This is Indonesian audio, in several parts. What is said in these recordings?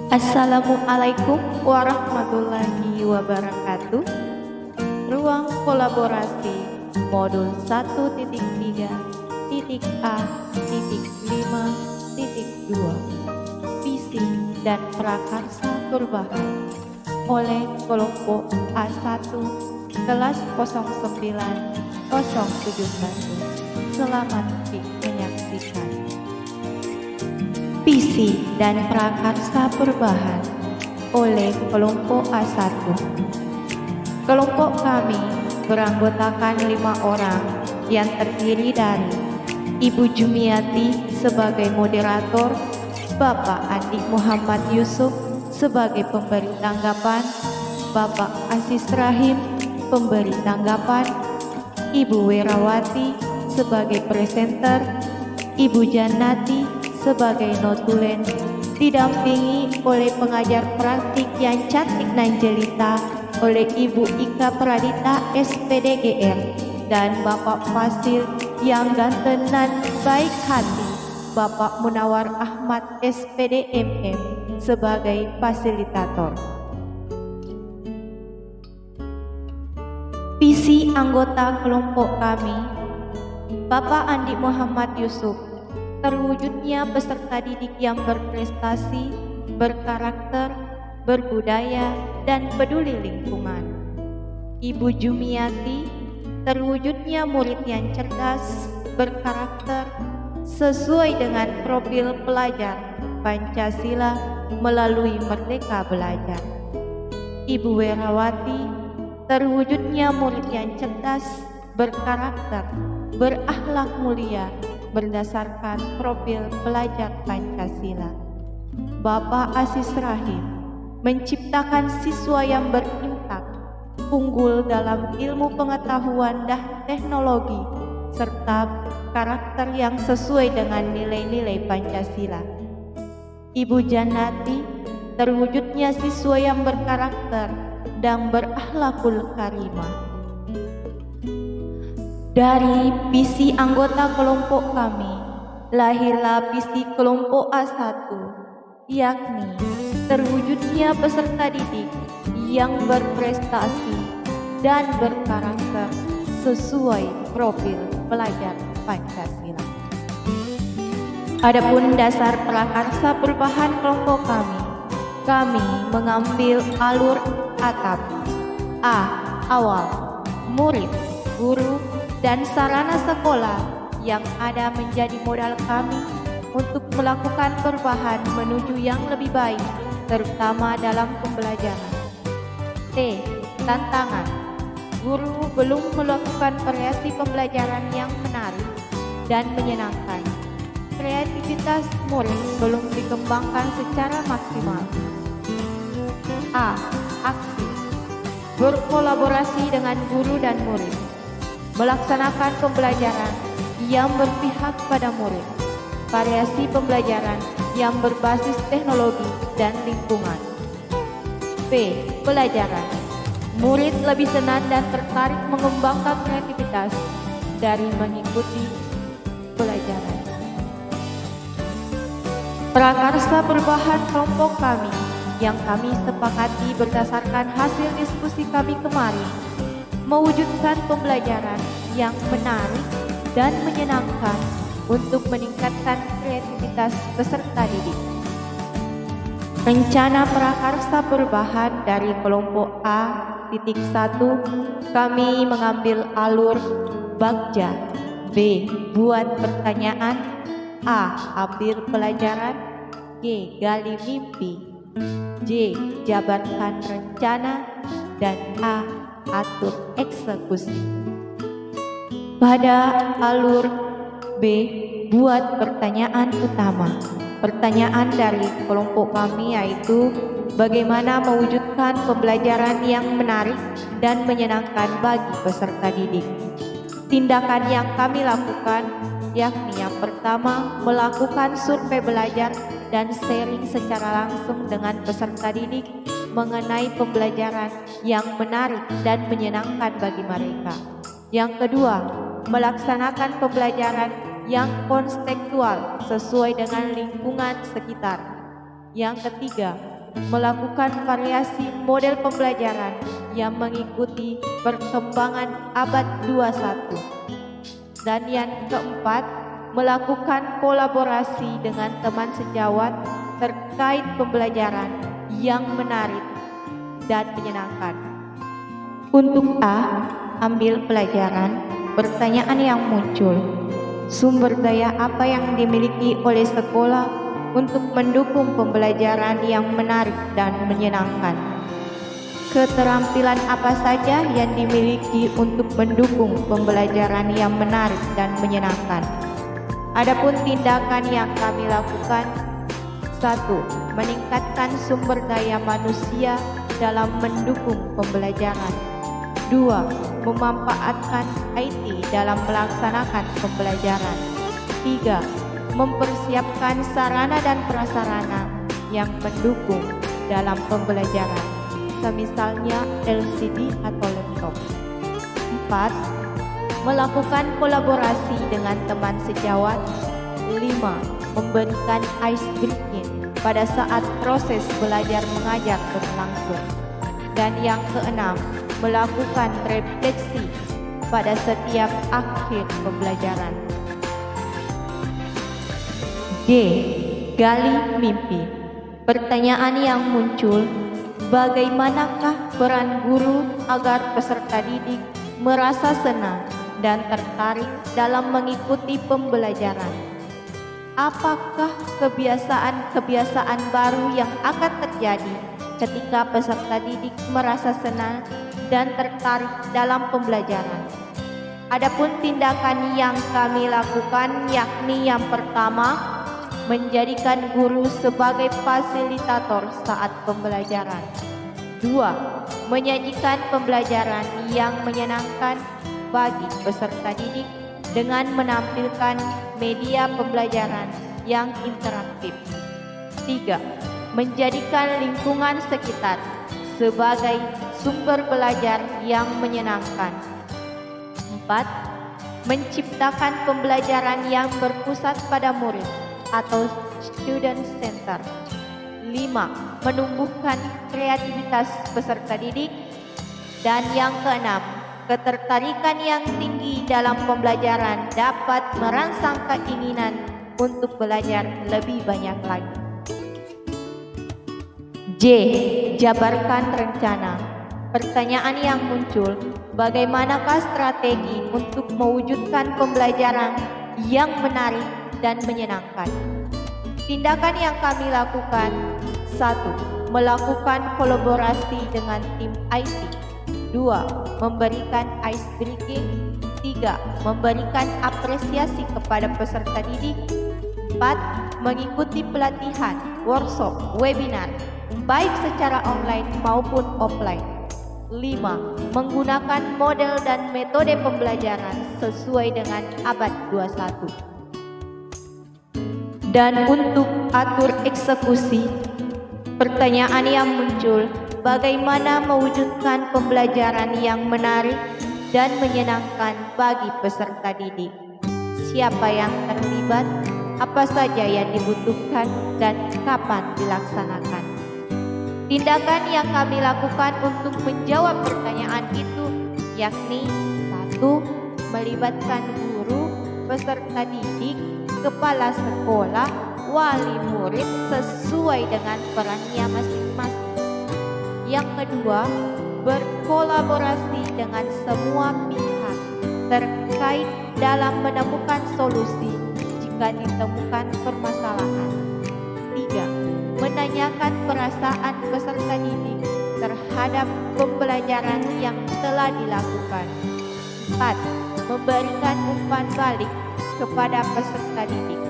Assalamualaikum warahmatullahi wabarakatuh. Ruang kolaborasi modul 1.3.A.5.2 Visi dan prakarsa perubahan oleh kelompok A1 kelas 09071. Selamat menyaksikan. Visi dan prakarsa perubahan oleh kelompok A1. Kelompok kami beranggotakan 5 orang yang terdiri dari Ibu Jumiati sebagai moderator, Bapak Andi Muhammad Yusuf sebagai pemberi tanggapan, Bapak Aziz Rahim pemberi tanggapan, Ibu Werawati sebagai presenter, Ibu Jannati sebagai notulen, didampingi oleh pengajar praktik yang cantik dan jelita oleh Ibu Ika Pradita SPDGR dan Bapak Fasil yang ganteng dan baik hati Bapak Munawar Ahmad SPDMM sebagai fasilitator. Visi anggota kelompok kami, Bapak Andi Muhammad Yusuf, terwujudnya peserta didik yang berprestasi, berkarakter, berbudaya, dan peduli lingkungan. Ibu Jumiati, terwujudnya murid yang cerdas, berkarakter, sesuai dengan profil pelajar Pancasila melalui Merdeka Belajar. Ibu Werawati, terwujudnya murid yang cerdas, berkarakter, berakhlak mulia, berdasarkan profil pelajar Pancasila. Bapak Aziz Rahim menciptakan siswa yang berimpact, unggul dalam ilmu pengetahuan dan teknologi, serta karakter yang sesuai dengan nilai-nilai Pancasila. Ibu Jannati, terwujudnya siswa yang berkarakter dan berakhlakul karimah. Dari visi anggota kelompok kami, lahirlah visi kelompok A1, yakni terwujudnya peserta didik yang berprestasi dan berkarakter sesuai profil pelajar Pancasila. Adapun dasar prakarsa perubahan kelompok kami mengambil alur atap. A. Awal, murid, guru, dan sarana sekolah yang ada menjadi modal kami untuk melakukan perubahan menuju yang lebih baik, terutama dalam pembelajaran. T. Tantangan, guru belum melakukan variasi pembelajaran yang menarik dan menyenangkan. Kreativitas murid belum dikembangkan secara maksimal. A. Aksi, berkolaborasi dengan guru dan murid, melaksanakan pembelajaran yang berpihak pada murid, variasi pembelajaran yang berbasis teknologi dan lingkungan. B. Pelajaran, murid lebih senang dan tertarik mengembangkan kreativitas dari mengikuti pelajaran. Prakarsa perubahan kelompok kami yang kami sepakati berdasarkan hasil diskusi kami kemarin, mewujudkan pembelajaran yang menarik dan menyenangkan untuk meningkatkan kreativitas peserta didik. Rencana prakarsa perubahan dari kelompok A.1, kami mengambil alur Bagja. B. Buat pertanyaan. A. Ambil pelajaran. G. Gali mimpi. J. Jabarkan rencana. Dan A. Atur eksekusi. Pada alur B, buat pertanyaan utama. Pertanyaan dari kelompok kami yaitu bagaimana mewujudkan pembelajaran yang menarik dan menyenangkan bagi peserta didik. Tindakan yang kami lakukan yakni yang pertama, melakukan survei belajar dan sharing secara langsung dengan peserta didik mengenai pembelajaran yang menarik dan menyenangkan bagi mereka. Yang kedua, melaksanakan pembelajaran yang kontekstual sesuai dengan lingkungan sekitar. Yang ketiga, melakukan variasi model pembelajaran yang mengikuti perkembangan abad 21. Dan yang keempat, melakukan kolaborasi dengan teman sejawat terkait pembelajaran yang menarik dan menyenangkan. Untuk A, ambil pelajaran. Pertanyaan yang muncul, sumber daya apa yang dimiliki oleh sekolah untuk mendukung pembelajaran yang menarik dan menyenangkan? Keterampilan apa saja yang dimiliki untuk mendukung pembelajaran yang menarik dan menyenangkan? Adapun tindakan yang kami lakukan: 1. Meningkatkan sumber daya manusia dalam mendukung pembelajaran. 2. Memanfaatkan IT dalam melaksanakan pembelajaran. 3. Mempersiapkan sarana dan prasarana yang mendukung dalam pembelajaran, semisalnya LCD atau laptop. 4. Melakukan kolaborasi dengan teman sejawat. 5. Memberikan ice breaking pada saat proses belajar mengajar berlangsung. Dan yang keenam, melakukan refleksi pada setiap akhir pembelajaran. D. Gali mimpi. Pertanyaan yang muncul, bagaimanakah peran guru agar peserta didik merasa senang dan tertarik dalam mengikuti pembelajaran? Apakah kebiasaan-kebiasaan baru yang akan terjadi ketika peserta didik merasa senang dan tertarik dalam pembelajaran? Adapun tindakan yang kami lakukan yakni yang pertama, menjadikan guru sebagai fasilitator saat pembelajaran. 2. Menyajikan pembelajaran yang menyenangkan bagi peserta didik dengan menampilkan media pembelajaran yang interaktif. 3. Menjadikan lingkungan sekitar sebagai sumber belajar yang menyenangkan. 4. Menciptakan pembelajaran yang berpusat pada murid atau student center. 5. Menumbuhkan kreativitas peserta didik. Dan yang keenam, ketertarikan yang tinggi dalam pembelajaran dapat merangsang keinginan untuk belajar lebih banyak lagi. J. Jabarkan rencana. Pertanyaan yang muncul, bagaimanakah strategi untuk mewujudkan pembelajaran yang menarik dan menyenangkan? Tindakan yang kami lakukan: 1. Melakukan kolaborasi dengan tim IT. 2. Memberikan ice breaking. 3. Memberikan apresiasi kepada peserta didik. 4. Mengikuti pelatihan, workshop, webinar, baik secara online maupun offline. 5. Menggunakan model dan metode pembelajaran sesuai dengan abad 21. Dan untuk atur eksekusi, pertanyaan yang muncul, bagaimana mewujudkan pembelajaran yang menarik dan menyenangkan bagi peserta didik? Siapa yang terlibat? Apa saja yang dibutuhkan dan kapan dilaksanakan? Tindakan yang kami lakukan untuk menjawab pertanyaan itu yakni: 1. Melibatkan guru, peserta didik, kepala sekolah, wali murid sesuai dengan perannya masing-masing. Yang kedua, berkolaborasi dengan semua pihak terkait dalam menemukan solusi jika ditemukan permasalahan. 3. Menanyakan perasaan peserta didik terhadap pembelajaran yang telah dilakukan. 4. Memberikan umpan balik kepada peserta didik.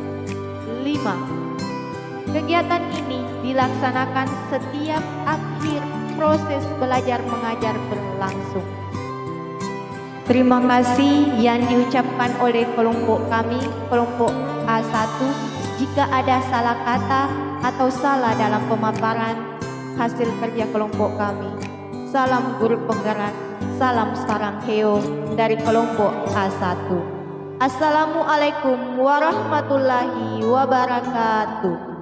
5. Kegiatan ini dilaksanakan setiap akhir proses belajar mengajar berlangsung. Terima kasih yang diucapkan oleh kelompok kami, kelompok A1. Jika ada salah kata atau salah dalam pemaparan hasil kerja kelompok kami. Salam guru penggerak, salam sarang heo dari kelompok A1. Assalamualaikum warahmatullahi wabarakatuh.